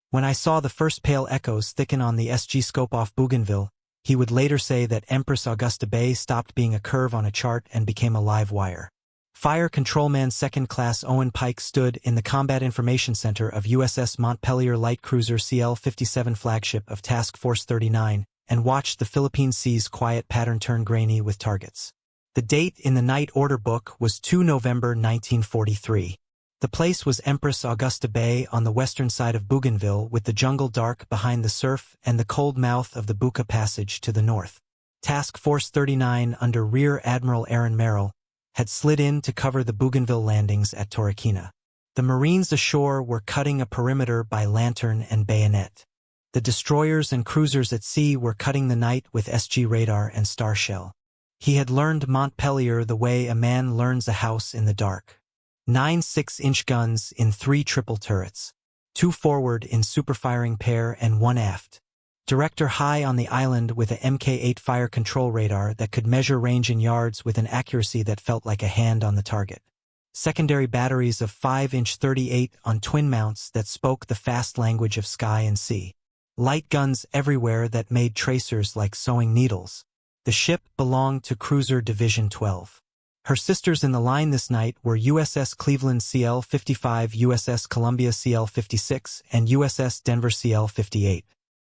When I saw the first pale echoes thicken on the SG scope off Bougainville, he would later say that Empress Augusta Bay stopped being a curve on a chart and became a live wire. Fire Controlman Second Class Owen Pike stood in the Combat Information Center of USS Montpelier light cruiser CL-57 flagship of Task Force 39 and watched the Philippine Sea's quiet pattern turn grainy with targets. The date in the night order book was 2 November 1943. The place was Empress Augusta Bay on the western side of Bougainville, with the jungle dark behind the surf and the cold mouth of the Buka Passage to the north. Task Force 39 under Rear Admiral Aaron Merrill had slid in to cover the Bougainville landings at Torokina. The Marines ashore were cutting a perimeter by lantern and bayonet. The destroyers and cruisers at sea were cutting the night with SG radar and star shell. He had learned Montpelier the way a man learns a house in the dark. 9 6-inch guns in 3 triple turrets, 2 forward in superfiring pair and 1 aft. Director high on the island with a Mk8 fire control radar that could measure range in yards with an accuracy that felt like a hand on the target. Secondary batteries of 5-inch 38 on twin mounts that spoke the fast language of sky and sea. Light guns everywhere that made tracers like sewing needles. The ship belonged to Cruiser Division 12. Her sisters in the line this night were USS Cleveland CL-55, USS Columbia CL-56, and USS Denver CL-58.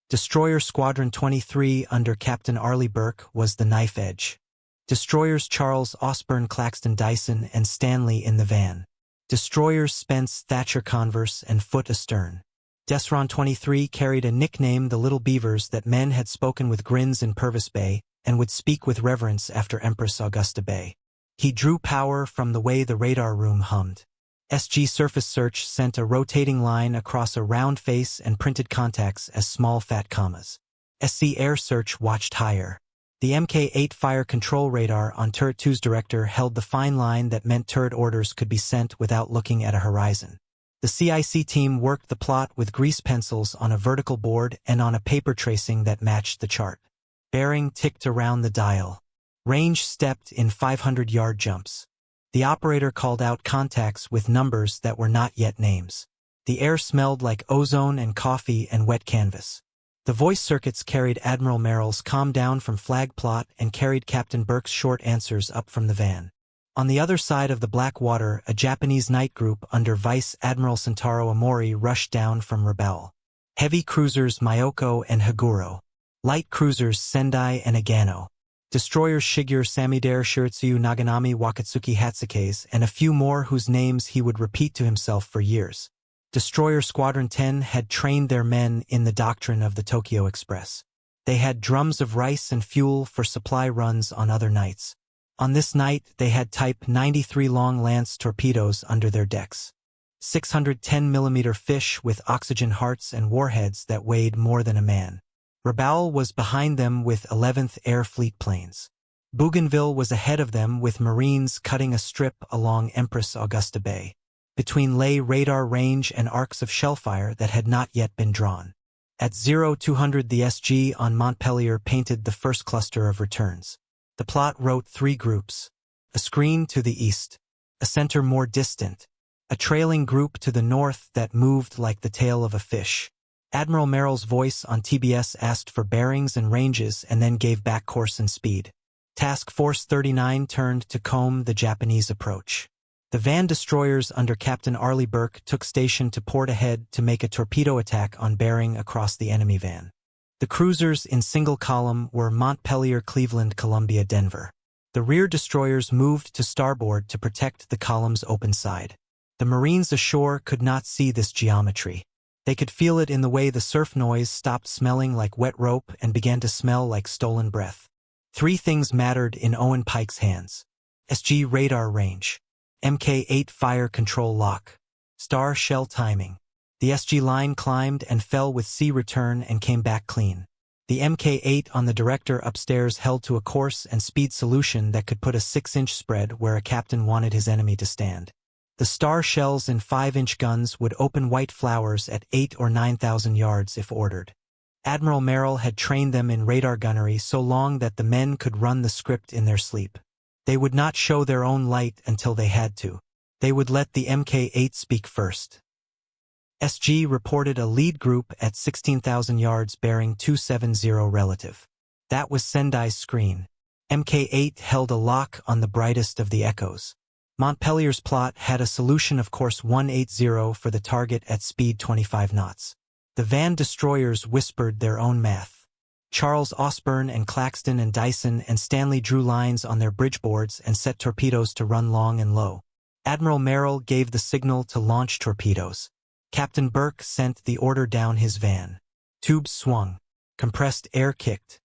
Destroyer Squadron 23 under Captain Arleigh Burke was the knife edge. Destroyers Charles Osborne Claxton Dyson and Stanley in the van. Destroyers Spence Thatcher Converse and Foote astern. Desron 23 carried a nickname, the Little Beavers, that men had spoken with grins in Purvis Bay and would speak with reverence after Empress Augusta Bay. He drew power from the way the radar room hummed. SG Surface Search sent a rotating line across a round face and printed contacts as small fat commas. SC Air Search watched higher. The Mk8 fire control radar on Turret 2's director held the fine line that meant turret orders could be sent without looking at a horizon. The CIC team worked the plot with grease pencils on a vertical board and on a paper tracing that matched the chart. Bearing ticked around the dial. Range stepped in 500-yard jumps. The operator called out contacts with numbers that were not yet names. The air smelled like ozone and coffee and wet canvas. The voice circuits carried Admiral Merrill's calm down from flag plot and carried Captain Burke's short answers up from the van. On the other side of the black water, a Japanese night group under Vice Admiral Sentaro Amori rushed down from Rabaul. Heavy cruisers Myoko and Haguro. Light cruisers Sendai and Agano. Destroyers Shigeru Samidare Shiritsuyu Naganami Wakatsuki Hatsukes and a few more whose names he would repeat to himself for years. Destroyer Squadron 10 had trained their men in the doctrine of the Tokyo Express. They had drums of rice and fuel for supply runs on other nights. On this night, they had Type 93 long lance torpedoes under their decks. 610mm fish with oxygen hearts and warheads that weighed more than a man. Rabaul was behind them with 11th Air Fleet planes. Bougainville was ahead of them with Marines cutting a strip along Empress Augusta Bay, between lay radar range and arcs of shellfire that had not yet been drawn. At 0200 the SG on Montpelier painted the first cluster of returns. The plot wrote 3 groups. A screen to the east, a center more distant, a trailing group to the north that moved like the tail of a fish. Admiral Merrill's voice on TBS asked for bearings and ranges and then gave back course and speed. Task Force 39 turned to comb the Japanese approach. The van destroyers under Captain Arleigh Burke took station to port ahead to make a torpedo attack on bearing across the enemy van. The cruisers in single column were Montpelier, Cleveland, Columbia, Denver. The rear destroyers moved to starboard to protect the column's open side. The Marines ashore could not see this geometry. They could feel it in the way the surf noise stopped smelling like wet rope and began to smell like stolen breath. 3 things mattered in Owen Pike's hands. SG radar range. Mk8 fire control lock. Star shell timing. The SG line climbed and fell with sea return and came back clean. The Mk8 on the director upstairs held to a course and speed solution that could put a 6-inch spread where a captain wanted his enemy to stand. The star shells in 5-inch guns would open white flowers at 8 or 9,000 yards if ordered. Admiral Merrill had trained them in radar gunnery so long that the men could run the script in their sleep. They would not show their own light until they had to. They would let the Mk8 speak first. SG reported a lead group at 16,000 yards bearing 270 relative. That was Sendai's screen. Mk8 held a lock on the brightest of the echoes. Montpelier's plot had a solution of course 180 for the target at speed 25 knots. The van destroyers whispered their own math. Charles Osborne and Claxton and Dyson and Stanley drew lines on their bridgeboards and set torpedoes to run long and low. Admiral Merrill gave the signal to launch torpedoes. Captain Burke sent the order down his van. Tubes swung. Compressed air kicked.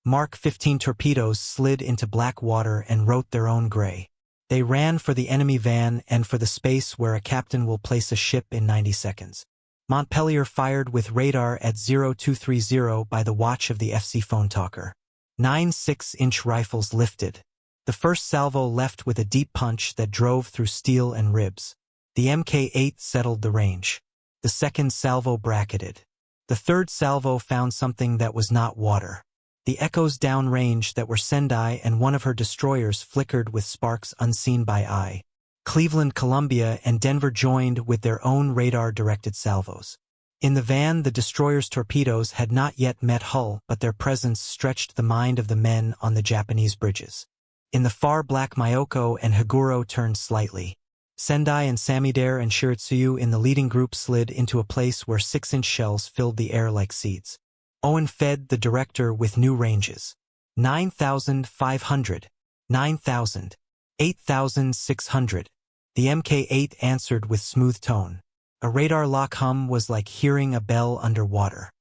Mark 15 torpedoes slid into black water and wrote their own gray. They ran for the enemy van and for the space where a captain will place a ship in 90 seconds. Montpelier fired with radar at 0230 by the watch of the FC phone talker. 9 6-inch rifles lifted. The first salvo left with a deep punch that drove through steel and ribs. The Mk8 settled the range. The second salvo bracketed. The third salvo found something that was not water. The echoes downrange that were Sendai and one of her destroyers flickered with sparks unseen by eye. Cleveland, Columbia, and Denver joined with their own radar-directed salvos. In the van, the destroyer's torpedoes had not yet met hull, but their presence stretched the mind of the men on the Japanese bridges. In the far black Myoko and Haguro turned slightly. Sendai and Samidare and Shiritsuyu in the leading group slid into a place where 6-inch shells filled the air like seeds. Owen fed the director with new ranges. 9,500. 9,000. 8,600. The Mk8 answered with smooth tone. A radar lock hum was like hearing a bell underwater.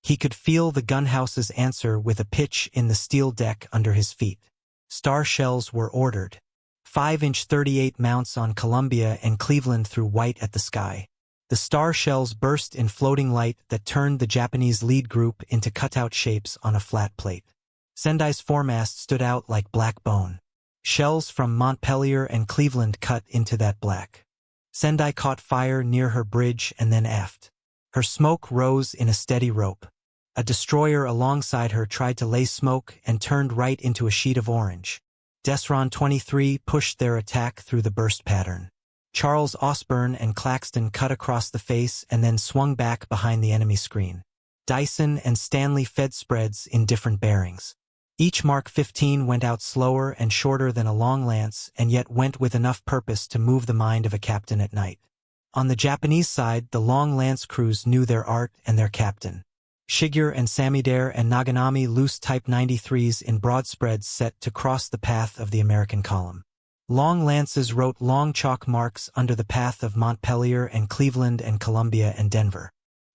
He could feel the gunhouse's answer with a pitch in the steel deck under his feet. Star shells were ordered. 5-inch 38 mounts on Columbia and Cleveland threw white at the sky. The star shells burst in floating light that turned the Japanese lead group into cutout shapes on a flat plate. Sendai's foremast stood out like black bone. Shells from Montpelier and Cleveland cut into that black. Sendai caught fire near her bridge and then aft. Her smoke rose in a steady rope. A destroyer alongside her tried to lay smoke and turned right into a sheet of orange. Desron 23 pushed their attack through the burst pattern. Charles Osborne and Claxton cut across the face and then swung back behind the enemy screen. Dyson and Stanley fed spreads in different bearings. Each Mark 15 went out slower and shorter than a long lance and yet went with enough purpose to move the mind of a captain at night. On the Japanese side, the long lance crews knew their art and their captain. Shigeru and Samidare and Naganami loose Type 93s in broad spreads set to cross the path of the American column. Long lances wrote long chalk marks under the path of Montpelier and Cleveland and Columbia and Denver.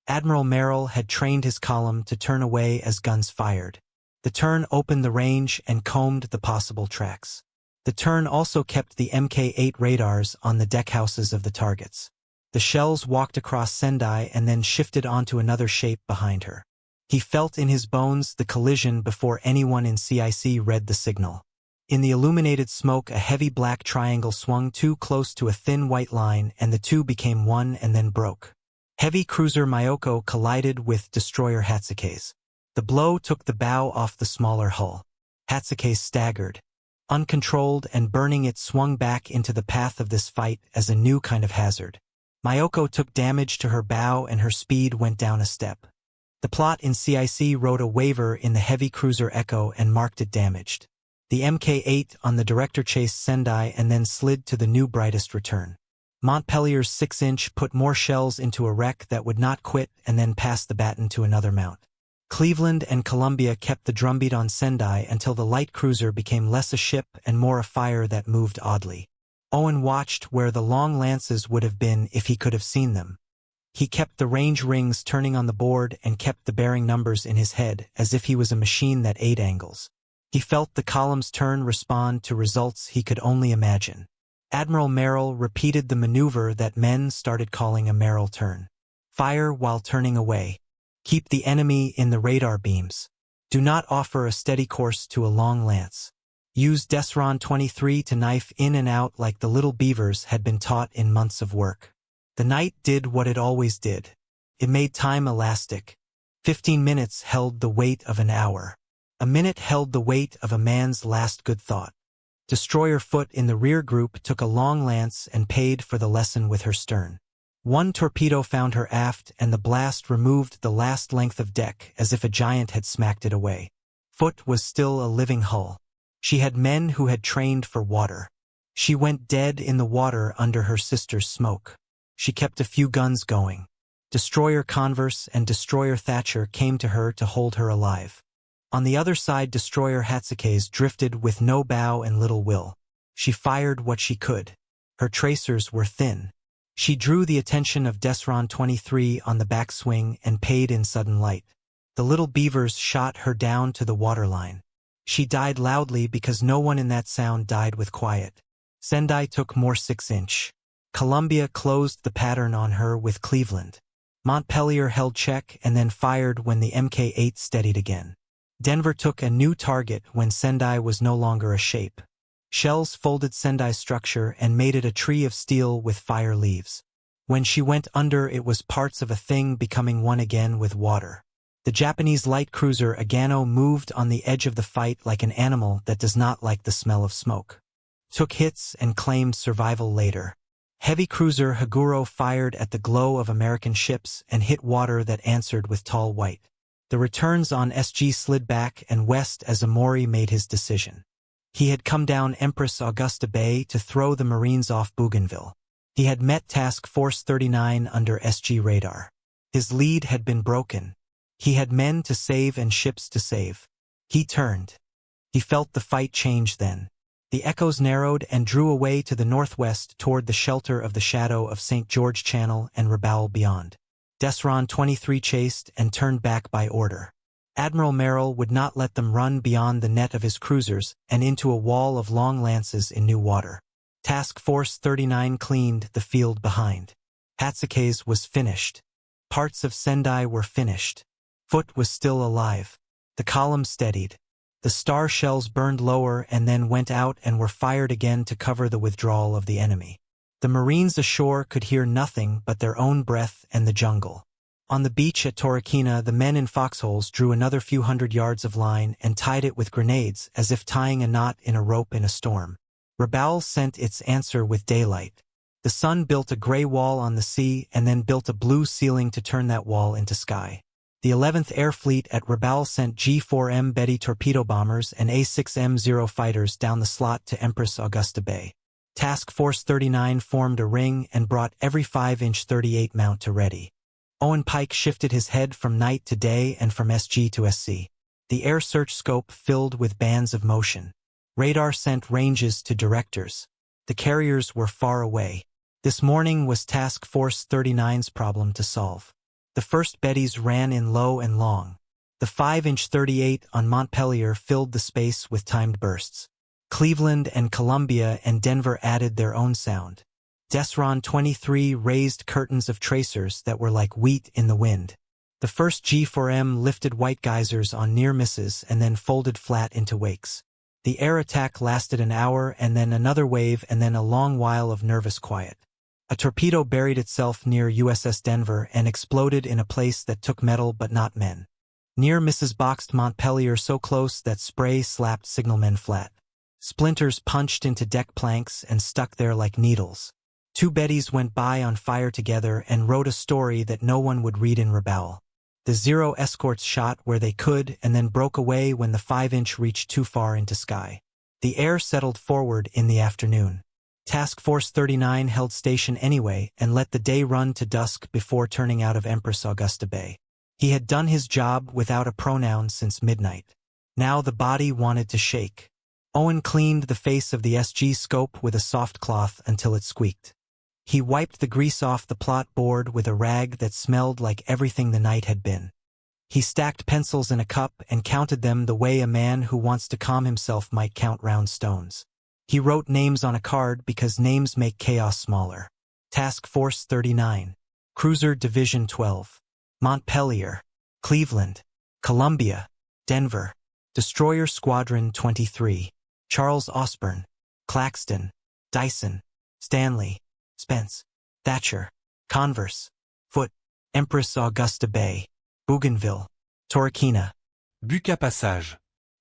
Admiral Merrill had trained his column to turn away as guns fired. The turn opened the range and combed the possible tracks. The turn also kept the Mk8 radars on the deckhouses of the targets. The shells walked across Sendai and then shifted onto another shape behind her. He felt in his bones the collision before anyone in CIC read the signal. In the illuminated smoke, a heavy black triangle swung too close to a thin white line and the two became one and then broke. Heavy cruiser Myoko collided with destroyer Hatsuke's. The blow took the bow off the smaller hull. Hatsuke staggered. Uncontrolled and burning, it swung back into the path of this fight as a new kind of hazard. Myoko took damage to her bow and her speed went down a step. The plot in CIC wrote a waiver in the heavy cruiser Echo and marked it damaged. The Mk8 on the director chased Sendai and then slid to the new brightest return. Montpelier's 6-inch put more shells into a wreck that would not quit and then passed the baton to another mount. Cleveland and Columbia kept the drumbeat on Sendai until the light cruiser became less a ship and more a fire that moved oddly. Owen watched where the long lances would have been if he could have seen them. He kept the range rings turning on the board and kept the bearing numbers in his head as if he was a machine that ate angles. He felt the column's turn respond to results he could only imagine. Admiral Merrill repeated the maneuver that men started calling a Merrill turn. Fire while turning away. Keep the enemy in the radar beams. Do not offer a steady course to a long lance. Use Desron 23 to knife in and out like the little beavers had been taught in months of work. The night did what it always did. It made time elastic. 15 minutes held the weight of an hour. A minute held the weight of a man's last good thought. Destroyer Foot in the rear group took a long lance and paid for the lesson with her stern. One torpedo found her aft and the blast removed the last length of deck as if a giant had smacked it away. Foot was still a living hull. She had men who had trained for water. She went dead in the water under her sister's smoke. She kept a few guns going. Destroyer Converse and Destroyer Thatcher came to her to hold her alive. On the other side, Destroyer Hatsuke's drifted with no bow and little will. She fired what she could. Her tracers were thin. She drew the attention of Desron 23 on the backswing and paid in sudden light. The little beavers shot her down to the waterline. She died loudly because no one in that sound died with quiet. Sendai took more 6-inch. Columbia closed the pattern on her with Cleveland. Montpelier held check and then fired when the Mk8 steadied again. Denver took a new target when Sendai was no longer a shape. Shells folded Sendai's structure and made it a tree of steel with fire leaves. When she went under, it was parts of a thing becoming one again with water. The Japanese light cruiser Agano moved on the edge of the fight like an animal that does not like the smell of smoke. Took hits and claimed survival later. Heavy cruiser Haguro fired at the glow of American ships and hit water that answered with tall white. The returns on SG slid back and west as Amori made his decision. He had come down Empress Augusta Bay to throw the Marines off Bougainville. He had met Task Force 39 under SG radar. His lead had been broken. He had men to save and ships to save. He turned. He felt the fight change then. The echoes narrowed and drew away to the northwest toward the shelter of the shadow of St. George Channel and Rabaul beyond. Desron 23 chased and turned back by order. Admiral Merrill would not let them run beyond the net of his cruisers and into a wall of long lances in new water. Task Force 39 cleaned the field behind. Hatsuke's was finished. Parts of Sendai were finished. Foot was still alive. The column steadied. The star shells burned lower and then went out and were fired again to cover the withdrawal of the enemy. The Marines ashore could hear nothing but their own breath and the jungle. On the beach at Torokina, the men in foxholes drew another few hundred yards of line and tied it with grenades as if tying a knot in a rope in a storm. Rabaul sent its answer with daylight. The sun built a gray wall on the sea and then built a blue ceiling to turn that wall into sky. The 11th Air Fleet at Rabaul sent G4M Betty torpedo bombers and A6M0 fighters down the slot to Empress Augusta Bay. Task Force 39 formed a ring and brought every 5-inch 38 mount to ready. Owen Pike shifted his head from night to day and from SG to SC. The air search scope filled with bands of motion. Radar sent ranges to directors. The carriers were far away. This morning was Task Force 39's problem to solve. The first Bettys ran in low and long. The 5-inch 38 on Montpelier filled the space with timed bursts. Cleveland and Columbia and Denver added their own sound. Desron 23 raised curtains of tracers that were like wheat in the wind. The first G4M lifted white geysers on near misses and then folded flat into wakes. The air attack lasted an hour and then another wave and then a long while of nervous quiet. A torpedo buried itself near USS Denver and exploded in a place that took metal but not men. Near misses boxed Montpelier so close that spray slapped signalmen flat. Splinters punched into deck planks and stuck there like needles. Two Bettys went by on fire together and wrote a story that no one would read in Rabaul. The Zero escorts shot where they could and then broke away when the 5-inch reached too far into sky. The air settled forward in the afternoon. Task Force 39 held station anyway and let the day run to dusk before turning out of Empress Augusta Bay. He had done his job without a pronoun since midnight. Now the body wanted to shake. Owen cleaned the face of the SG scope with a soft cloth until it squeaked. He wiped the grease off the plot board with a rag that smelled like everything the night had been. He stacked pencils in a cup and counted them the way a man who wants to calm himself might count round stones. He wrote names on a card because names make chaos smaller. Task Force 39. Cruiser Division 12. Montpelier. Cleveland. Columbia. Denver. Destroyer Squadron 23. Charles Osborne. Claxton. Dyson. Stanley. Spence. Thatcher. Converse. Foot. Empress Augusta Bay. Bougainville. Torokina. Buka Passage.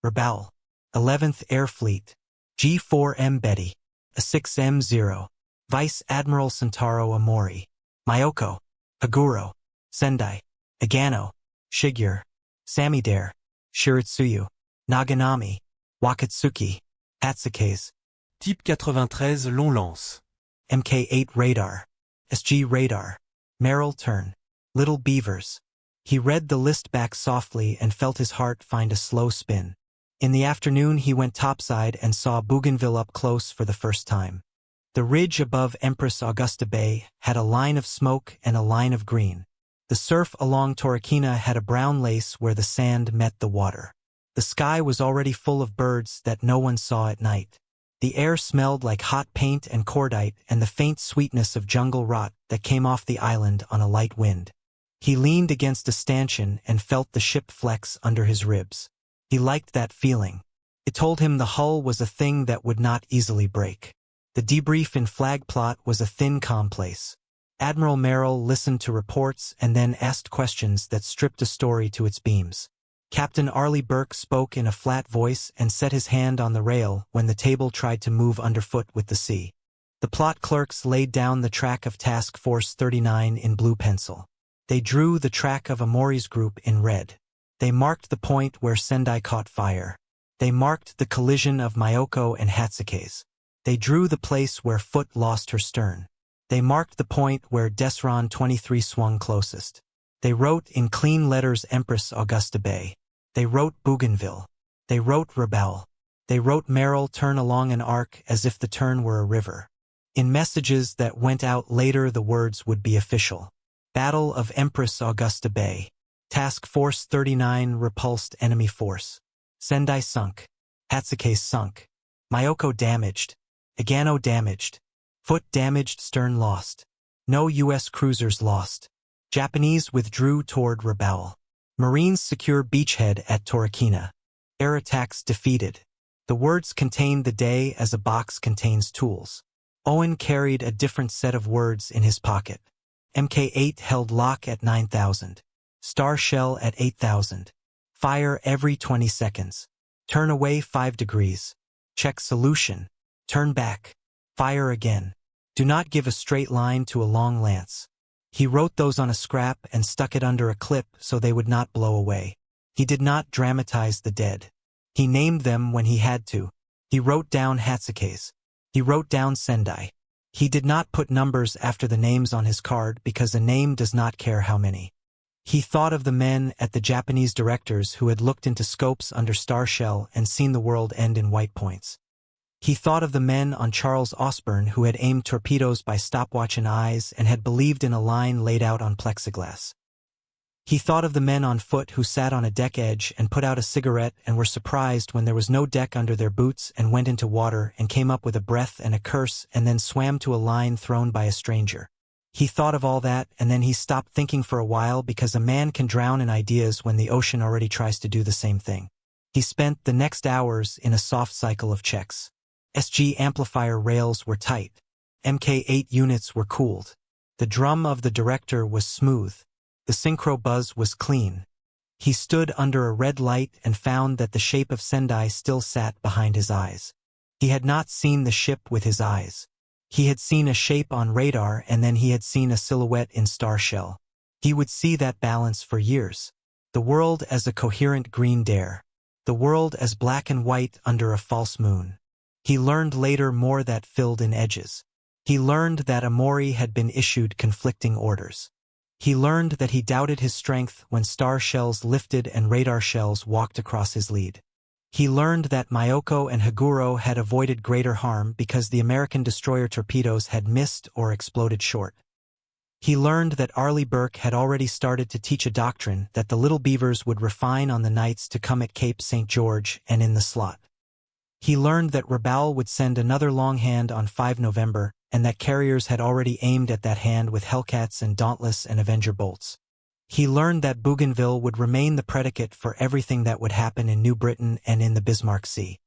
Rabaul. 11th Air Fleet. G4M Betty. A 6M0. Vice Admiral Santaro Amori. Myoko, Haguro, Sendai, Agano, Shigure, Samidare, Shiritsuyu, Naganami, Wakatsuki, Hatsukes. Type 93 long lance. Mk8 radar, SG radar, Merrill turn, Little Beavers. He read the list back softly and felt his heart find a slow spin. In the afternoon he went topside and saw Bougainville up close for the first time. The ridge above Empress Augusta Bay had a line of smoke and a line of green. The surf along Torokina had a brown lace where the sand met the water. The sky was already full of birds that no one saw at night. The air smelled like hot paint and cordite and the faint sweetness of jungle rot that came off the island on a light wind. He leaned against a stanchion and felt the ship flex under his ribs. He liked that feeling. It told him the hull was a thing that would not easily break. The debrief in flag plot was a thin commonplace. Admiral Merrill listened to reports and then asked questions that stripped a story to its beams. Captain Arleigh Burke spoke in a flat voice and set his hand on the rail when the table tried to move underfoot with the sea. The plot clerks laid down the track of Task Force 39 in blue pencil. They drew the track of Amori's group in red. They marked the point where Sendai caught fire. They marked the collision of Myoko and Hatsukes. They drew the place where Foot lost her stern. They marked the point where Desron 23 swung closest. They wrote in clean letters Empress Augusta Bay. They wrote Bougainville. They wrote Rebelle. They wrote Merrill turn along an arc as if the turn were a river. In messages that went out later the words would be official. Battle of Empress Augusta Bay. Task Force 39 repulsed enemy force. Sendai sunk. Hatsukes sunk. Myoko damaged. Agano damaged. Foot damaged, stern lost. No U.S. cruisers lost. Japanese withdrew toward Rebelle. Marines secure beachhead at Torokina. Air attacks defeated. The words contained the day as a box contains tools. Owen carried a different set of words in his pocket. Mk8 held lock at 9,000. Star shell at 8,000. Fire every 20 seconds. Turn away 5 degrees. Check solution. Turn back. Fire again. Do not give a straight line to a long lance. He wrote those on a scrap and stuck it under a clip so they would not blow away. He did not dramatize the dead. He named them when he had to. He wrote down Hatsukes. He wrote down Sendai. He did not put numbers after the names on his card because a name does not care how many. He thought of the men at the Japanese directors who had looked into scopes under star shell and seen the world end in white points. He thought of the men on Charles Osborne who had aimed torpedoes by stopwatch and eyes and had believed in a line laid out on plexiglass. He thought of the men on foot who sat on a deck edge and put out a cigarette and were surprised when there was no deck under their boots and went into water and came up with a breath and a curse and then swam to a line thrown by a stranger. He thought of all that and then he stopped thinking for a while because a man can drown in ideas when the ocean already tries to do the same thing. He spent the next hours in a soft cycle of checks. SG amplifier rails were tight. Mk8 units were cooled. The drum of the director was smooth. The synchro buzz was clean. He stood under a red light and found that the shape of Sendai still sat behind his eyes. He had not seen the ship with his eyes. He had seen a shape on radar and then he had seen a silhouette in star shell. He would see that balance for years. The world as a coherent green dare. The world as black and white under a false moon. He learned later more that filled in edges. He learned that Amori had been issued conflicting orders. He learned that he doubted his strength when star shells lifted and radar shells walked across his lead. He learned that Myoko and Haguro had avoided greater harm because the American destroyer torpedoes had missed or exploded short. He learned that Arleigh Burke had already started to teach a doctrine that the Little Beavers would refine on the nights to come at Cape St. George and in the slot. He learned that Rebelle would send another long hand on 5 November and that carriers had already aimed at that hand with Hellcats and Dauntless and Avenger bolts. He learned that Bougainville would remain the predicate for everything that would happen in New Britain and in the Bismarck Sea.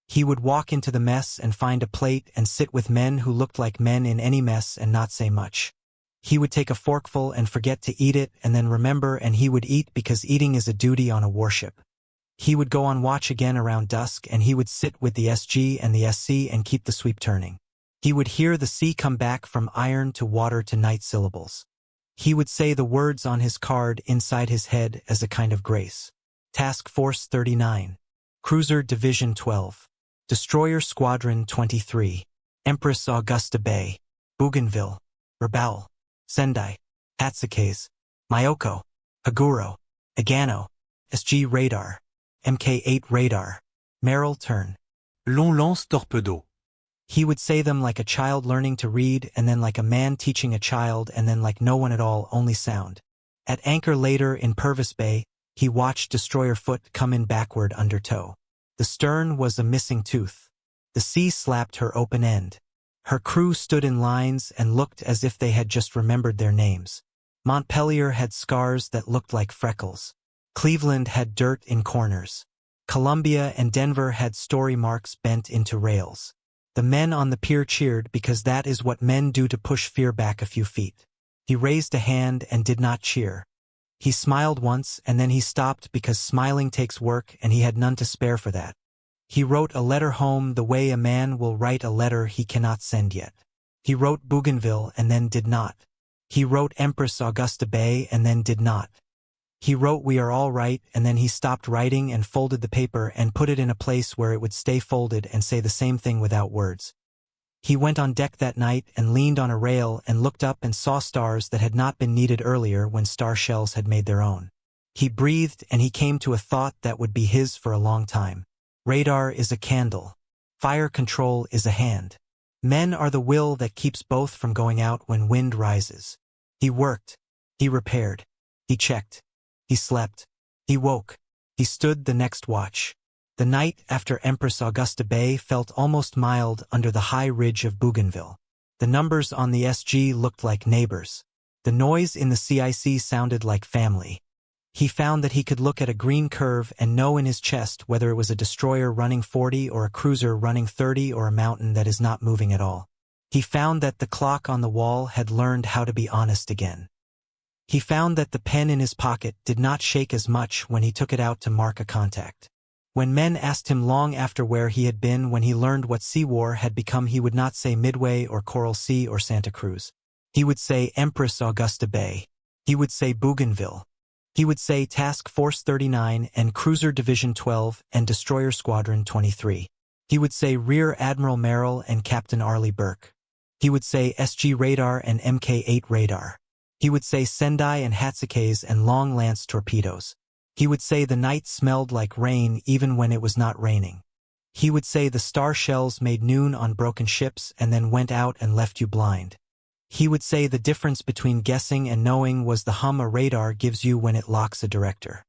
He would walk into the mess and find a plate and sit with men who looked like men in any mess and not say much. He would take a forkful and forget to eat it and then remember, and he would eat because eating is a duty on a warship. He would go on watch again around dusk and he would sit with the SG and the SC and keep the sweep turning. He would hear the sea come back from iron to water to night syllables. He would say the words on his card inside his head as a kind of grace. Task Force 39. Cruiser Division 12. Destroyer Squadron 23. Empress Augusta Bay. Bougainville. Rabaul. Sendai. Hatsukes. Myoko. Haguro. Agano. SG Radar. Mk8 Radar. Merrill turn. Long lance torpedo. He would say them like a child learning to read, and then like a man teaching a child, and then like no one at all, only sound. At anchor later in Purvis Bay, he watched destroyer foot come in backward under tow. The stern was a missing tooth. The sea slapped her open end. Her crew stood in lines and looked as if they had just remembered their names. Montpelier had scars that looked like freckles. Cleveland had dirt in corners. Columbia and Denver had story marks bent into rails. The men on the pier cheered because that is what men do to push fear back a few feet. He raised a hand and did not cheer. He smiled once and then he stopped because smiling takes work and he had none to spare for that. He wrote a letter home the way a man will write a letter he cannot send yet. He wrote Bougainville and then did not. He wrote Empress Augusta Bay and then did not. He wrote We Are All Right and then he stopped writing and folded the paper and put it in a place where it would stay folded and say the same thing without words. He went on deck that night and leaned on a rail and looked up and saw stars that had not been needed earlier when star shells had made their own. He breathed and he came to a thought that would be his for a long time. Radar is a candle. Fire control is a hand. Men are the will that keeps both from going out when wind rises. He worked. He repaired. He checked. He slept. He woke. He stood the next watch. The night after Empress Augusta Bay felt almost mild under the high ridge of Bougainville. The numbers on the SG looked like neighbors. The noise in the CIC sounded like family. He found that he could look at a green curve and know in his chest whether it was a destroyer running 40 or a cruiser running 30 or a mountain that is not moving at all. He found that the clock on the wall had learned how to be honest again. He found that the pen in his pocket did not shake as much when he took it out to mark a contact. When men asked him long after where he had been when he learned what sea war had become, he would not say Midway or Coral Sea or Santa Cruz. He would say Empress Augusta Bay. He would say Bougainville. He would say Task Force 39 and Cruiser Division 12 and Destroyer Squadron 23. He would say Rear Admiral Merrill and Captain Arleigh Burke. He would say SG Radar and Mk8 Radar. He would say Sendai and Hatsukes and long lance torpedoes. He would say the night smelled like rain even when it was not raining. He would say the star shells made noon on broken ships and then went out and left you blind. He would say the difference between guessing and knowing was the hum a radar gives you when it locks a director.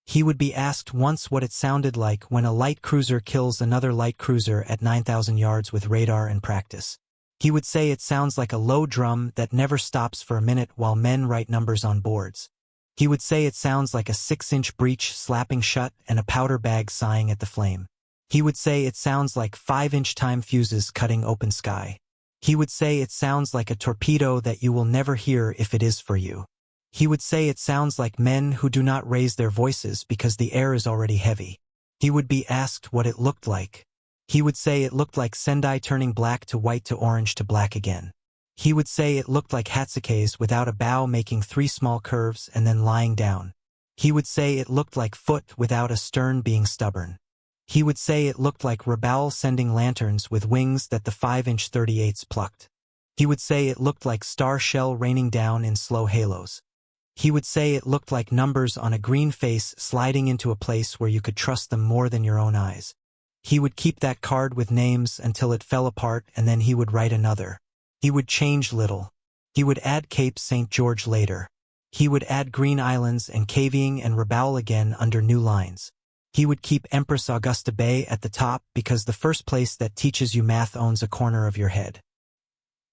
He would be asked once what it sounded like when a light cruiser kills another light cruiser at 9,000 yards with radar and practice. He would say it sounds like a low drum that never stops for a minute while men write numbers on boards. He would say it sounds like a 6-inch breech slapping shut and a powder bag sighing at the flame. He would say it sounds like 5-inch time fuses cutting open sky. He would say it sounds like a torpedo that you will never hear if it is for you. He would say it sounds like men who do not raise their voices because the air is already heavy. He would be asked what it looked like. He would say it looked like Sendai turning black to white to orange to black again. He would say it looked like Hatsukes without a bow making 3 small curves and then lying down. He would say it looked like foot without a stern being stubborn. He would say it looked like Rabaul sending lanterns with wings that the 5-inch 38s plucked. He would say it looked like star shell raining down in slow halos. He would say it looked like numbers on a green face sliding into a place where you could trust them more than your own eyes. He would keep that card with names until it fell apart and then he would write another. He would change little. He would add Cape St. George later. He would add Green Islands and Cavying and Rabaul again under new lines. He would keep Empress Augusta Bay at the top because the first place that teaches you math owns a corner of your head.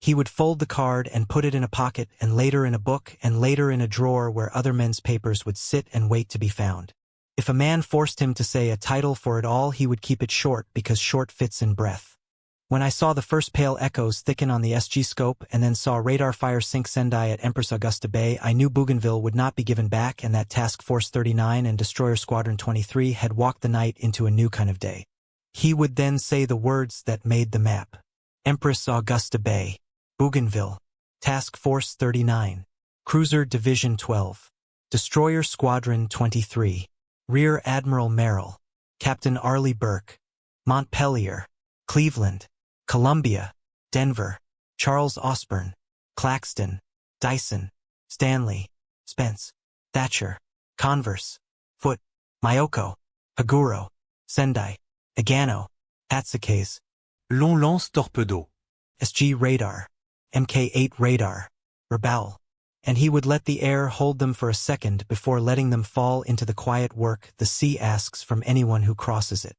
He would fold the card and put it in a pocket and later in a book and later in a drawer where other men's papers would sit and wait to be found. If a man forced him to say a title for it all, he would keep it short because short fits in breath. When I saw the first pale echoes thicken on the SG scope and then saw radar fire sink Sendai at Empress Augusta Bay, I knew Bougainville would not be given back and that Task Force 39 and Destroyer Squadron 23 had walked the night into a new kind of day. He would then say the words that made the map. Empress Augusta Bay Bougainville, Task Force 39, Cruiser Division 12, Destroyer Squadron 23, Rear Admiral Merrill, Captain Arleigh Burke, Montpelier, Cleveland, Columbia, Denver, Charles Osborne, Claxton, Dyson, Stanley, Spence, Thatcher, Converse, Foote, Myoko, Haguro, Sendai, Agano, Hatsukes, Long lance torpedo. SG radar, Mk8 radar, Rabaul, and he would let the air hold them for a second before letting them fall into the quiet work the sea asks from anyone who crosses it.